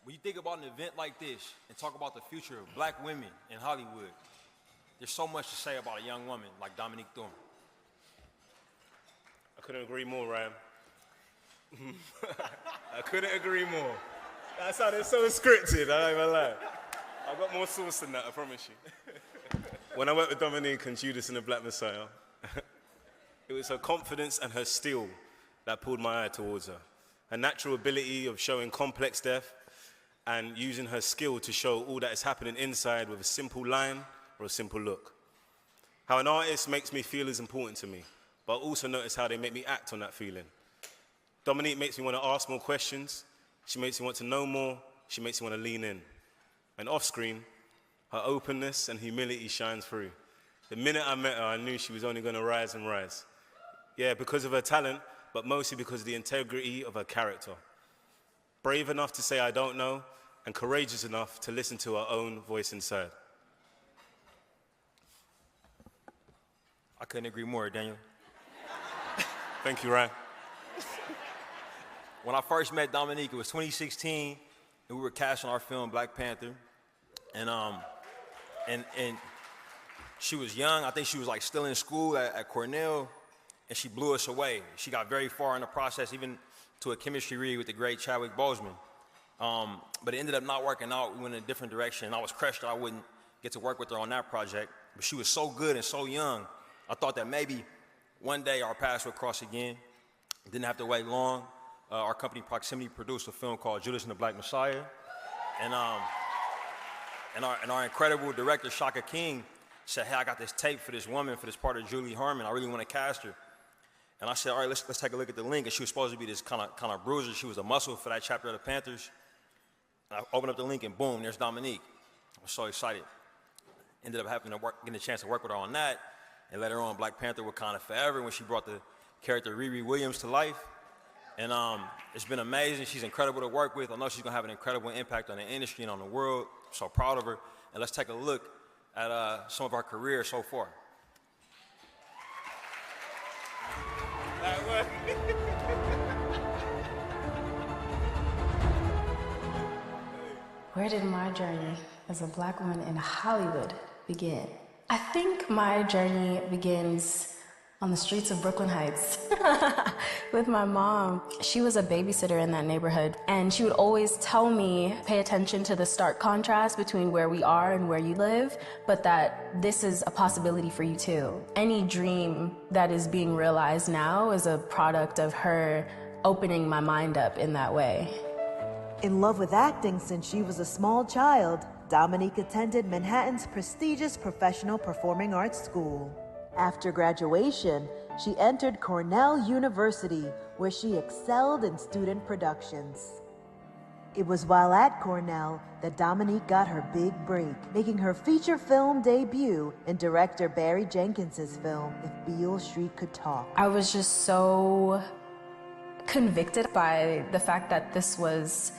When you think about an event like this and talk about the future of black women in Hollywood, there's so much to say about a young woman like Dominique Thorne. I couldn't agree more, Ryan. I couldn't agree more. That sounded so scripted, I don't even lie. I've got more sauce than that, I promise you. When I worked with Dominique and Judas in The Black Messiah, it was her confidence and her steel that pulled my eye towards her. Her natural ability of showing complex depth and using her skill to show all that is happening inside with a simple line or a simple look. How an artist makes me feel is important to me, but also notice how they make me act on that feeling. Dominique makes me want to ask more questions. She makes me want to know more. She makes me want to lean in. And off screen, her openness and humility shines through. The minute I met her, I knew she was only going to rise and rise. Yeah, because of her talent, but mostly because of the integrity of her character. Brave enough to say I don't know, and courageous enough to listen to her own voice inside. I couldn't agree more, Daniel. Thank you, Ryan. When I first met Dominique, it was 2016, and we were casting our film Black Panther, and she was young. I think she was like still in school at Cornell, and she blew us away. She got very far in the process, even to a chemistry read with the great Chadwick Boseman. But it ended up not working out. We went in a different direction, and I was crushed that I wouldn't get to work with her on that project. But she was so good and so young, I thought that maybe one day our paths would cross again. Didn't have to wait long. Our company Proximity produced a film called Judas and the Black Messiah. And our incredible director, Shaka King, said, hey, I got this tape for this woman, for this part of Julie Harmon. I really want to cast her. And I said, all right, let's take a look at the link. And she was supposed to be this kind of bruiser. She was a muscle for that chapter of the Panthers. And I opened up the link, and boom, there's Dominique. I was so excited. Ended up getting a chance to work with her on that. And later on, Black Panther Wakanda Forever, when she brought the character Riri Williams to life. And it's been amazing. She's incredible to work with. I know she's going to have an incredible impact on the industry and on the world. I'm so proud of her. And let's take a look at some of her career so far. Where did my journey as a black woman in Hollywood begin? I think my journey begins on the streets of Brooklyn Heights with my mom. She was a babysitter in that neighborhood, and she would always tell me, pay attention to the stark contrast between where we are and where you live, but that this is a possibility for you too. Any dream that is being realized now is a product of her opening my mind up in that way. In love with acting since she was a small child, Dominique attended Manhattan's prestigious professional performing arts school. After graduation, she entered Cornell University, where she excelled in student productions. It was while at Cornell that Dominique got her big break, making her feature film debut in director Barry Jenkins's film, If Beale Street Could Talk. I was just so convicted by the fact that this was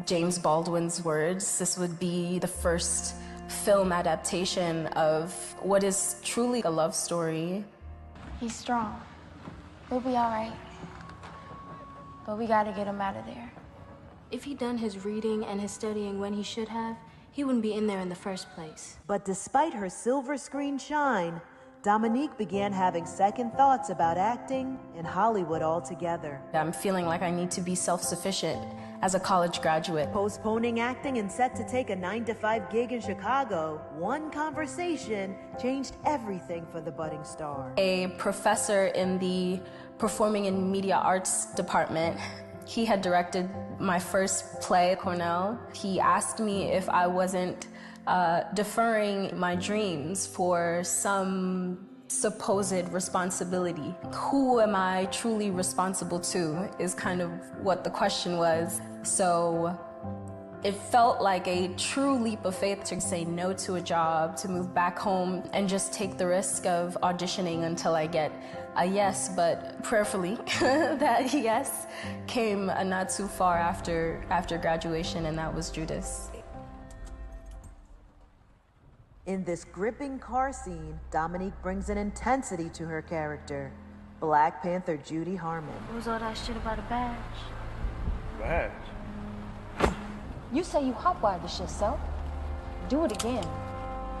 James Baldwin's words. This would be the first film adaptation of what is truly a love story. He's strong. We'll be all right. But we gotta get him out of there. If he'd done his reading and his studying when he should have, he wouldn't be in there in the first place. But despite her silver screen shine, Dominique began having second thoughts about acting in Hollywood altogether. I'm feeling like I need to be self-sufficient as a college graduate. Postponing acting and set to take a 9-to-5 gig in Chicago, one conversation changed everything for the budding star. A professor in the Performing and Media Arts department, he had directed my first play at Cornell. He asked me if I wasn't deferring my dreams for some supposed responsibility. Who am I truly responsible to is kind of what the question was. So it felt like a true leap of faith to say no to a job, to move back home and just take the risk of auditioning until I get a yes, but prayerfully that yes came not too far after graduation, and that was Judas. In this gripping car scene, Dominique brings an intensity to her character, Black Panther Judy Harmon. What was all that shit about a badge? Badge? You say you hotwired the shit, so do it again.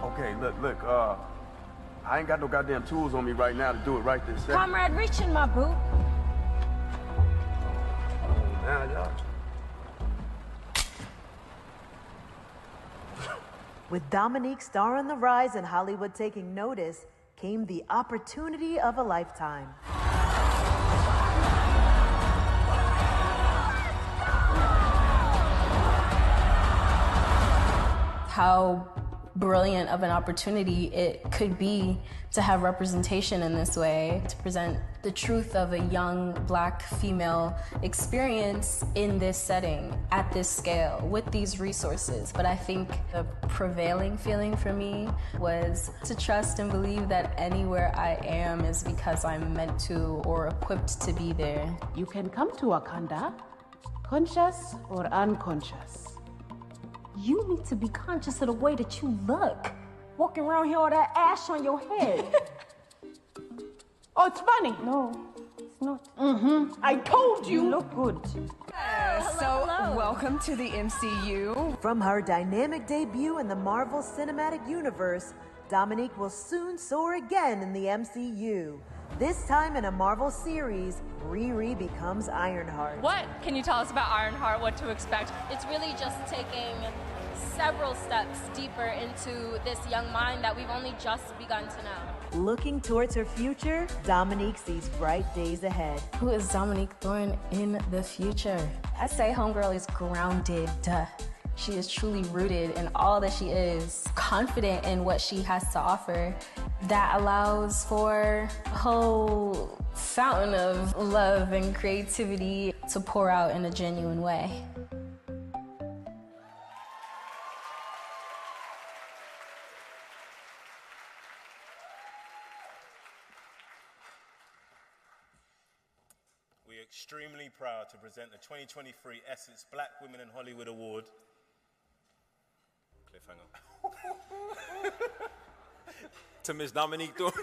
Okay, look, I ain't got no goddamn tools on me right now to do it right this second. Comrade, reach in my boot. Now, y'all. With Dominique star on the rise and Hollywood taking notice, came the opportunity of a lifetime. How brilliant of an opportunity it could be to have representation in this way, to present the truth of a young Black female experience in this setting, at this scale, with these resources. But I think the prevailing feeling for me was to trust and believe that anywhere I am is because I'm meant to or equipped to be there. You can come to Wakanda, conscious or unconscious. You need to be conscious of the way that you look. Walking around here with that ash on your head. Oh, it's funny. No, it's not. I told you. You look good. So, welcome to the MCU. From her dynamic debut in the Marvel Cinematic Universe, Dominique will soon soar again in the MCU. This time in a Marvel series, Riri becomes Ironheart. What can you tell us about Ironheart, what to expect? It's really just taking several steps deeper into this young mind that we've only just begun to know. Looking towards her future, Dominique sees bright days ahead. Who is Dominique Thorne in the future? I say homegirl is grounded. She is truly rooted in all that she is, confident in what she has to offer. That allows for a whole fountain of love and creativity to pour out in a genuine way. We're extremely proud to present the 2023 Essence Black Women in Hollywood Award. Cliffhanger. To Miss Dominique Thorne.